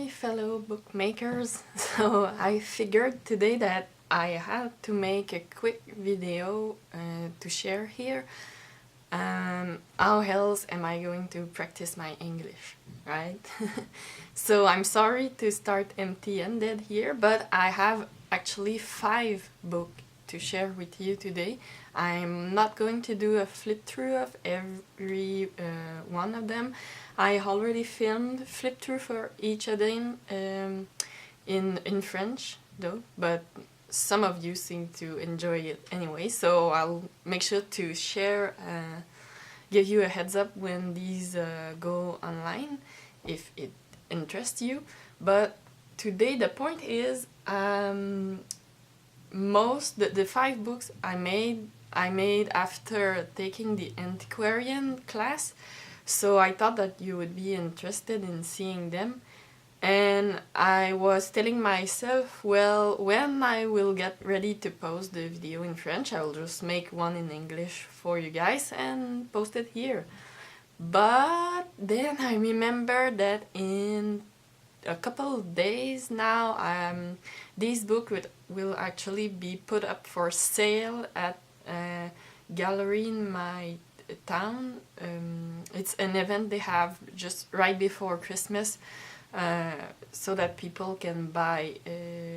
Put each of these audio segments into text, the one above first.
fellow bookmakers. So I figured today that I had to make a quick video to share here. How else am I going to practice my English, right? So I'm sorry to start empty-handed here, but I have actually 5 books to share with you today. I'm not going to do a flip through of every one of them. I already filmed flip through for each of them in French though, but some of you seem to enjoy it anyway, so I'll make sure to share, give you a heads up when these go online if it interests you. But today the point is the 5 books I made after taking the antiquarian class, so I thought that you would be interested in seeing them. And I was telling myself, well, when I will get ready to post the video in French, I will just make one in English for you guys and post it here. But then I remember that in a couple of days now, this book will actually be put up for sale at a gallery in my town. It's an event they have just right before Christmas, so that people can buy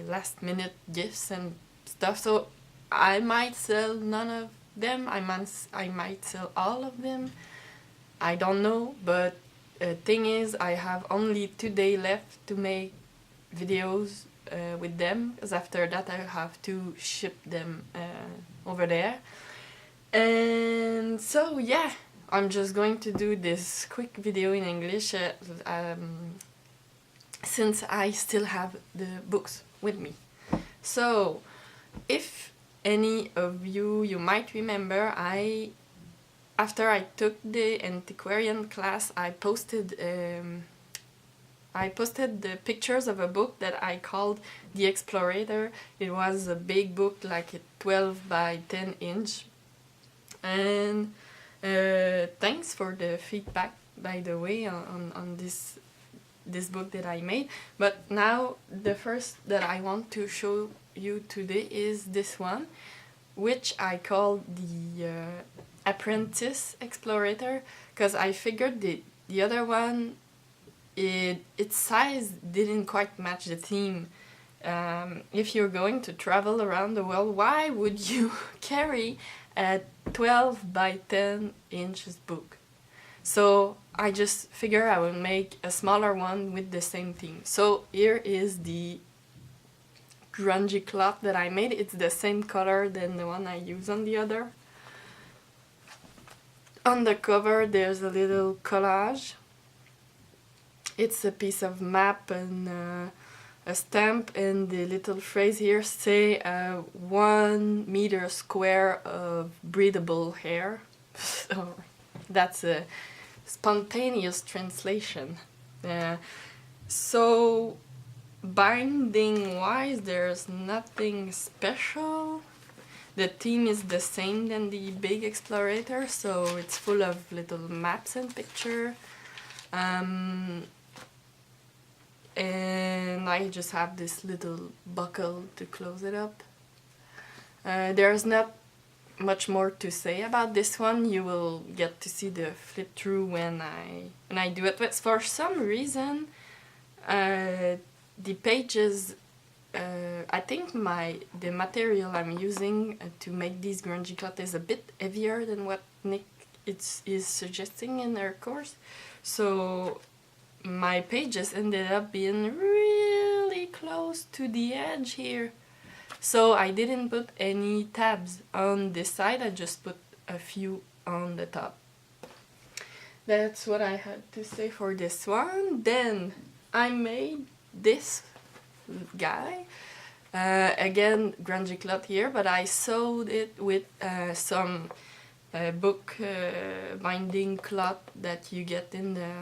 last-minute gifts and stuff. So I might sell none of them, I might sell all of them, I don't know, but thing is, I have only 2 days left to make videos with them, because after that I have to ship them over there. And so yeah, I'm just going to do this quick video in English since I still have the books with me. So if any of you might remember, after I took the antiquarian class, I posted the pictures of a book that I called The Explorator. It was a big book, like a 12 by 10 inch. And thanks for the feedback, by the way, on this book that I made. But now the first that I want to show you today is this one, which I call the Apprentice Explorator, because I figured the other one, its size didn't quite match the theme. If you're going to travel around the world, why would you carry a 12 by 10 inches book? So I just figure I will make a smaller one with the same theme. So here is the grungy cloth that I made. It's the same color than the one I use on the other. On the cover there's a little collage. It's a piece of map and a stamp, and the little phrase here say 1 meter square of breathable hair. So that's a spontaneous translation. So binding wise, there's nothing special. The theme is the same than the big Explorator, so it's full of little maps and picture. And I just have this little buckle to close it up. There's not much more to say about this one. You will get to see the flip through when I do it. But for some reason, the pages, I think the material I'm using to make these grungy cloth is a bit heavier than what Nick is suggesting in her course. So my pages ended up being really close to the edge here. So I didn't put any tabs on this side, I just put a few on the top. That's what I had to say for this one. Then I made this guy. Again, grungy cloth here, but I sewed it with some book binding cloth that you get in the,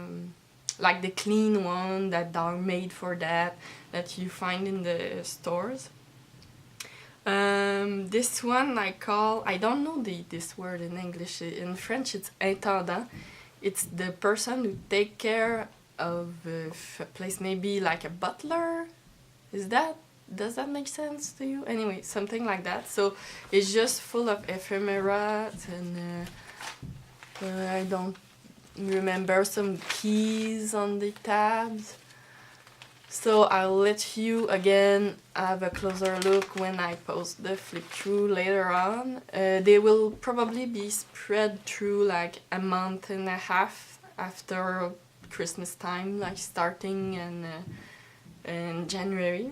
like the clean one that are made for that you find in the stores. This one I don't know this word in English. In French it's intendant. It's the person who take care of a place, maybe like a butler. Does that make sense to you? Anyway, something like that. So it's just full of ephemera, and I don't remember, some keys on the tabs. So I'll let you again have a closer look when I post the flip through later on. They will probably be spread through like a month and a half after Christmas time, like starting in January.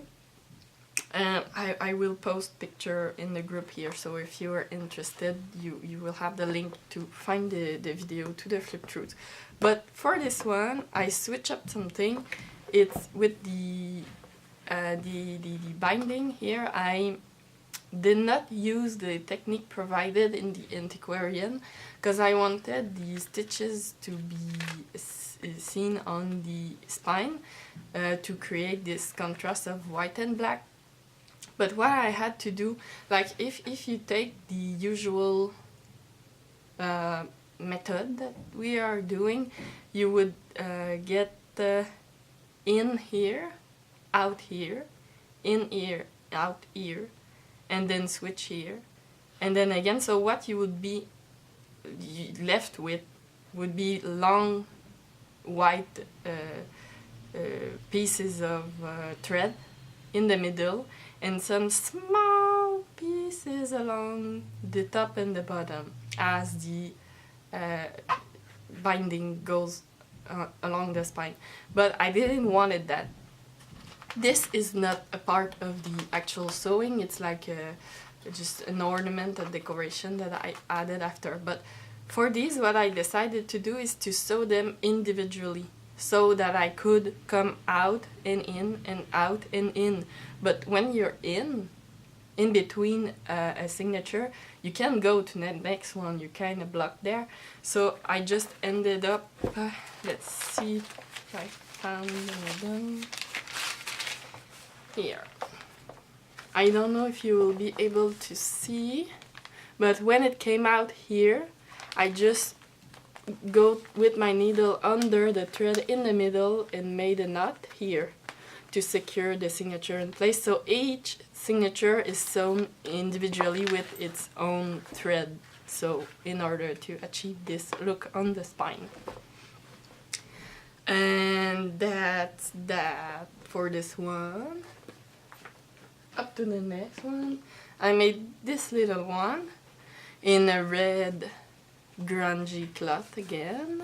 I will post picture in the group here, so if you are interested, you will have the link to find the video to the flip throughs. But for this one, I switch up something. It's with the binding here. I did not use the technique provided in the antiquarian because I wanted the stitches to be seen on the spine to create this contrast of white and black. But what I had to do, like if you take the usual method that we are doing, you would get in here, out here, in here, out here, and then switch here, and then again. So what you would be left with would be long white pieces of thread in the middle, and some small pieces along the top and the bottom as the binding goes along the spine. But I didn't want it that. This is not a part of the actual sewing, it's like just an ornament, a decoration that I added after. But for these, what I decided to do is to sew them individually, so that I could come out and in and out and in. But when you're in between a signature, you can't go to the next one, you're kind of blocked there. So I just ended up, let's see if I found them here. I don't know if you will be able to see, but when it came out here, I just go with my needle under the thread in the middle and made a knot here to secure the signature in place. So each signature is sewn individually with its own thread, so in order to achieve this look on the spine. And that's that for this one. Up to the next one. I made this little one in a red grungy cloth again,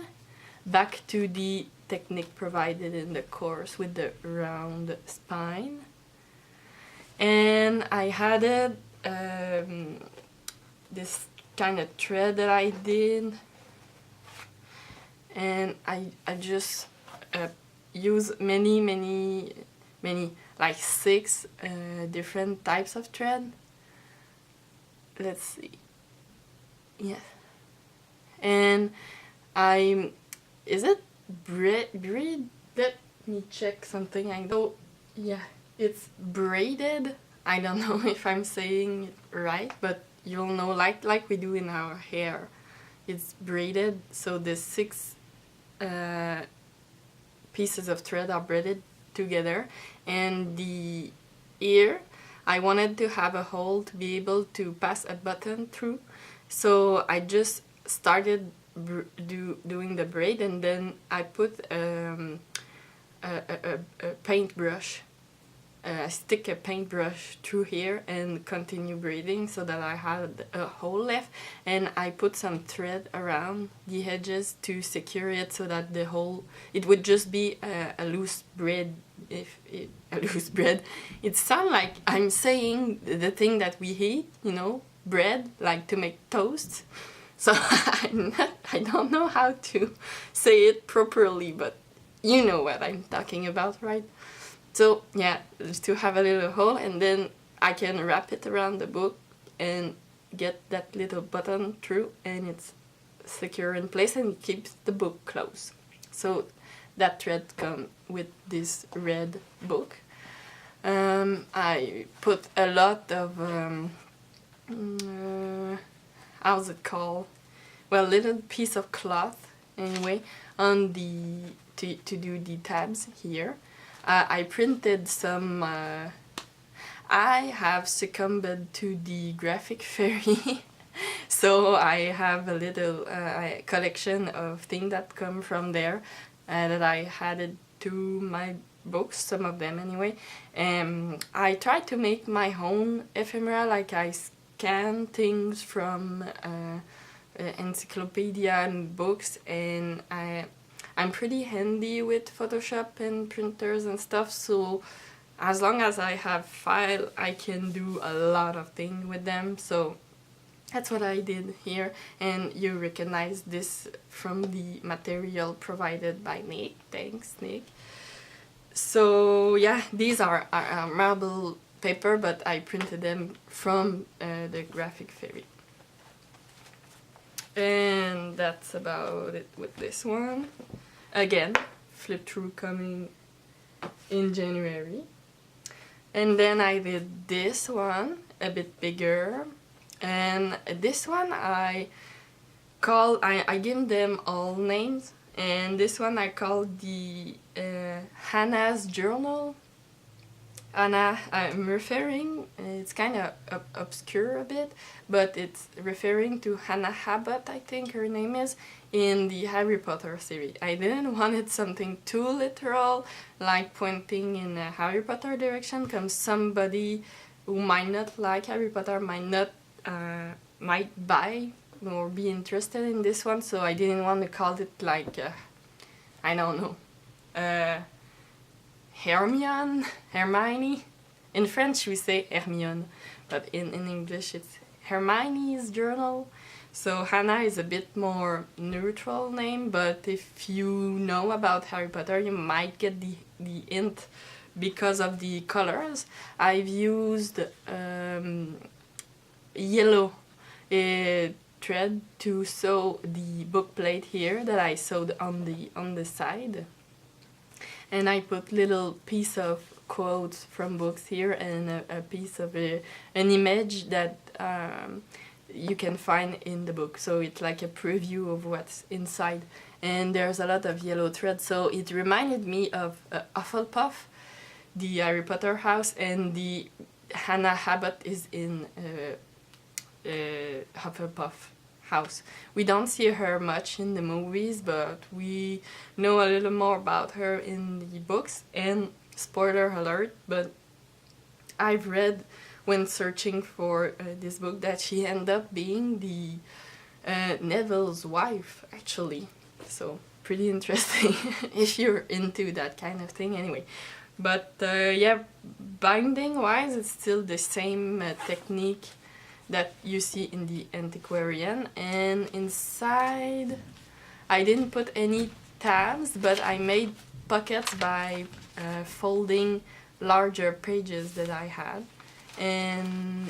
back to the technique provided in the course with the round spine. And I added this kind of thread that I did, and I just use many like 6 different types of thread. Let's see, yeah. And is it braid? Let me check something. I know, yeah, it's braided. I don't know if I'm saying it right, but you'll know, like we do in our hair. It's braided, so the 6 pieces of thread are braided together. And the ear, I wanted to have a hole to be able to pass a button through, so I just started doing the braid, and then I put a paintbrush. I stick a paintbrush through here and continue braiding so that I had a hole left, and I put some thread around the edges to secure it so that the whole, it would just be a loose braid. It sounds like I'm saying the thing that we eat, you know, bread, like to make toast. So I don't know how to say it properly, but you know what I'm talking about, right? So yeah, just to have a little hole, and then I can wrap it around the book and get that little button through, and it's secure in place and it keeps the book closed. So that thread comes with this red book. I put a lot of how's it called? Well, little piece of cloth anyway on the to do the tabs here. I printed some... I have succumbed to the graphic fairy. So I have a little collection of things that come from there that I added to my books, some of them anyway. I tried to make my own ephemera, like I scan things from encyclopedia and books, and I'm pretty handy with Photoshop and printers and stuff, so as long as I have file, I can do a lot of things with them. So that's what I did here, and you recognize this from the material provided by Nick. Thanks, Nick. So yeah, these are marble paper, but I printed them from the graphic fairy. And that's about it with this one. Again, flip through coming in January. And then I did this one, a bit bigger. And this one I give them all names. And this one I called the Hannah's Journal. Hannah, I'm referring, it's kind of obscure a bit, but it's referring to Hannah Abbott, I think her name is, in the Harry Potter series. I didn't want it something too literal, like pointing in a Harry Potter direction, because somebody who might not like Harry Potter might buy or be interested in this one, so I didn't want to call it like, I don't know, Hermione. In French we say Hermione, but in English it's Hermione's Journal. So Hannah is a bit more neutral name, but if you know about Harry Potter you might get the hint because of the colors. I've used yellow thread to sew the book plate here that I sewed on the side. And I put little piece of quotes from books here and a piece of an image that you can find in the book. So it's like a preview of what's inside. And there's a lot of yellow thread, so it reminded me of Hufflepuff, the Harry Potter house, and the Hannah Abbott is in Hufflepuff house. We don't see her much in the movies, but we know a little more about her in the books. And spoiler alert, but I've read when searching for this book that she ended up being the Neville's wife, actually. So pretty interesting if you're into that kind of thing anyway. But yeah, binding wise it's still the same technique that you see in the antiquarian. And inside I didn't put any tabs, but I made pockets by folding larger pages that I had. And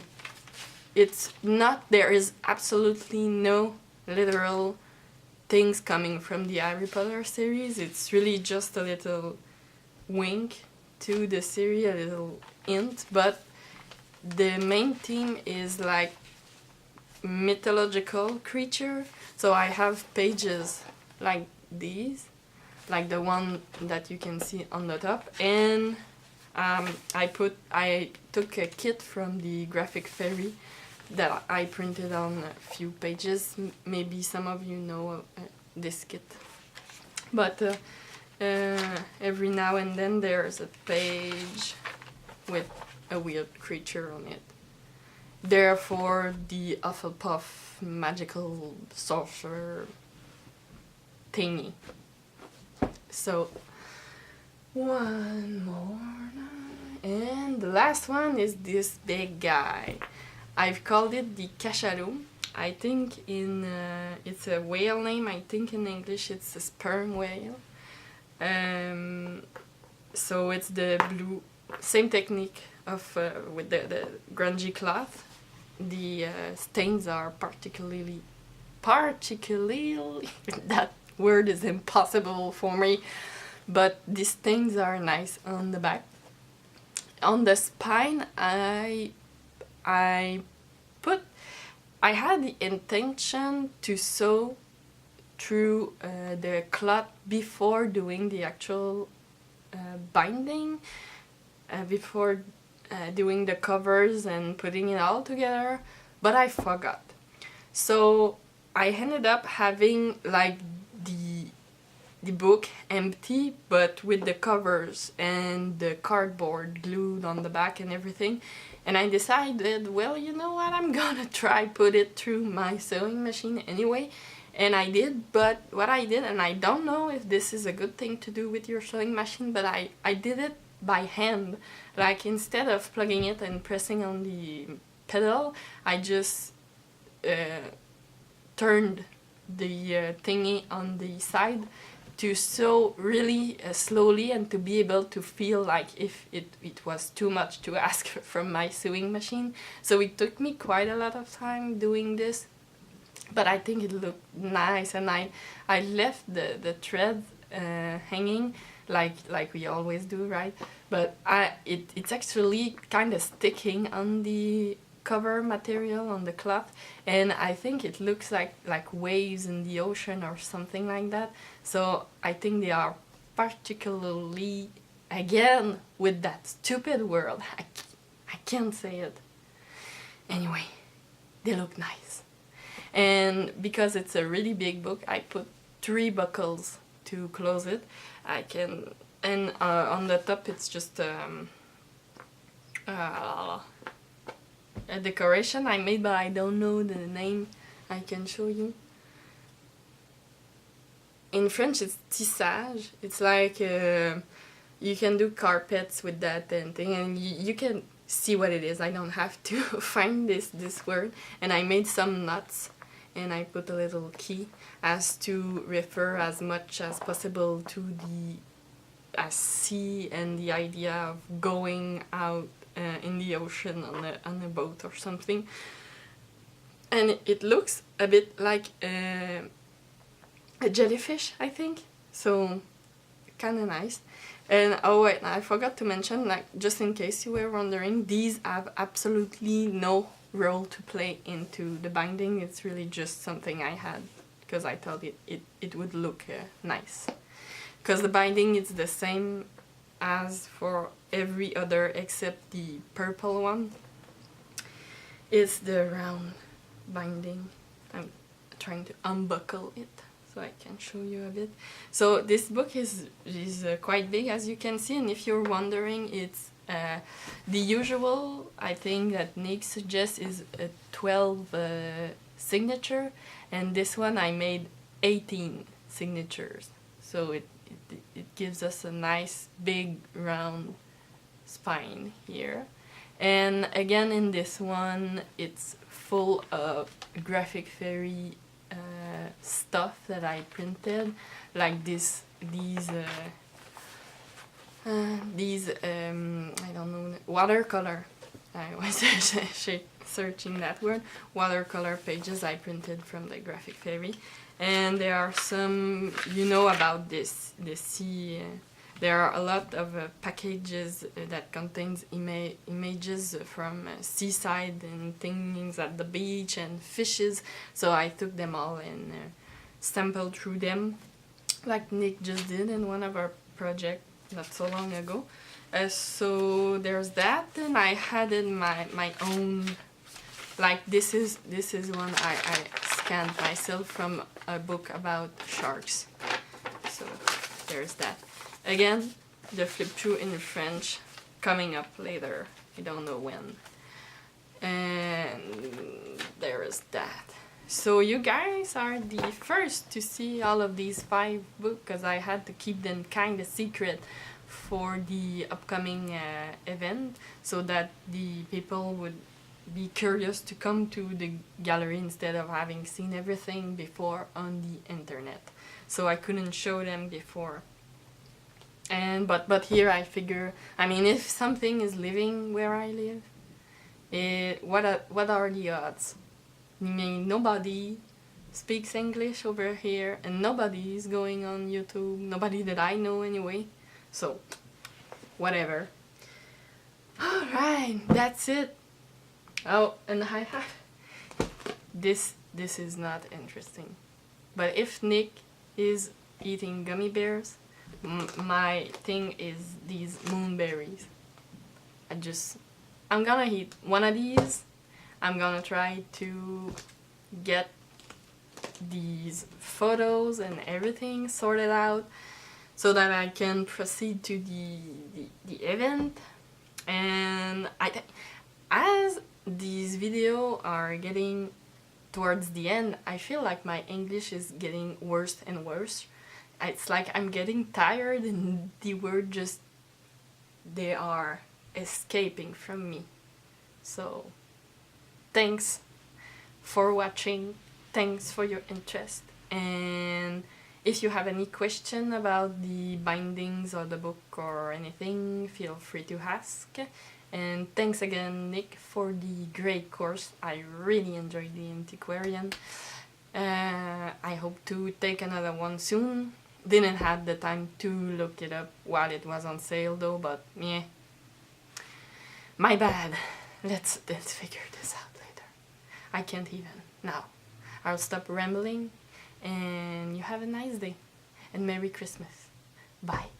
it's not, there is absolutely no literal things coming from the Harry Potter series. It's really just a little wink to the series, a little hint, but the main theme is like mythological creature. So I have pages like these, like the one that you can see on the top, and I took a kit from the graphic fairy that I printed on a few pages. Maybe some of you know this kit, but every now and then there's a page with a weird creature on it. Therefore, the Hufflepuff magical sorcerer thingy. So, one more. And the last one is this big guy. I've called it the cachalot. I think it's a whale name. I think in English it's a sperm whale. So it's the blue, same technique of with the grungy cloth. The stains are particularly that word is impossible for me, but the stains are nice on the back. On the spine I had the intention to sew through the cloth before doing the actual binding, before doing the covers and putting it all together, but I forgot. So I ended up having like the book empty, but with the covers and the cardboard glued on the back and everything. And I decided, well, you know what, I'm gonna try put it through my sewing machine anyway. And I did, but what I did, and I don't know if this is a good thing to do with your sewing machine, but I did it by hand. Like, instead of plugging it and pressing on the pedal, I just turned the thingy on the side to sew really slowly, and to be able to feel like if it was too much to ask from my sewing machine. So it took me quite a lot of time doing this, but I think it looked nice, and I left the thread hanging like we always do, right? But it's actually kind of sticking on the cover material, on the cloth, and I think it looks like waves in the ocean or something like that. So I think they are particularly, again with that stupid word, I can't say it. Anyway, they look nice. And because it's a really big book, I put 3 buckles to close it. And on the top it's just a decoration I made, but I don't know the name. I can show you. In French it's tissage. It's like you can do carpets with that and thing, and you can see what it is. I don't have to find this word. And I made some knots, and I put a little key as to refer as much as possible to the sea and the idea of going out in the ocean on a boat or something. And it looks a bit like a jellyfish, I think. So kind of nice. And oh wait, I forgot to mention, like, just in case you were wondering, these have absolutely no role to play into the binding. It's really just something I had because I thought it would look nice. Because the binding is the same as for every other except the purple one. It's the round binding. I'm trying to unbuckle it so I can show you a bit. So this book is quite big, as you can see, and if you're wondering, it's the usual, I think, that Nick suggests is a 12 signature, and this one I made 18 signatures. So it gives us a nice big round spine here. And again, in this one, it's full of graphic fairy stuff that I printed, like these I don't know, watercolor. I was searching that word. Watercolor pages I printed from the graphic fairy. And there are some, you know about this sea. There are a lot of packages that contains images from seaside and things at the beach and fishes. So I took them all and sampled through them, like Nick just did in one of our projects not so long ago. So there's that, and I added my own. Like this is one I scanned myself from a book about sharks. So there's that. Again, the flip through in French coming up later. I don't know when. And there is that. So you guys are the first to see all of these 5 books, because I had to keep them kind of secret for the upcoming event, so that the people would be curious to come to the gallery instead of having seen everything before on the internet. So I couldn't show them before. And but here I figure, I mean, if something is living where I live, what are the odds? I mean, nobody speaks English over here, and nobody is going on YouTube. Nobody that I know anyway. So whatever. All right, that's it. Oh, and I have this is not interesting. But if Nick is eating gummy bears, my thing is these moonberries. I'm gonna eat one of these. I'm gonna try to get these photos and everything sorted out so that I can proceed to the event. And as these videos are getting towards the end, I feel like my English is getting worse and worse. It's like I'm getting tired and the word just, they are escaping from me. So thanks for watching, thanks for your interest, and if you have any question about the bindings or the book or anything, feel free to ask. And thanks again, Nick, for the great course. I really enjoyed the antiquarian. I hope to take another one soon. Didn't have the time to look it up while it was on sale though, but yeah, my bad. Let's figure this out later. I can't even. Now, I'll stop rambling, and you have a nice day, and Merry Christmas. Bye.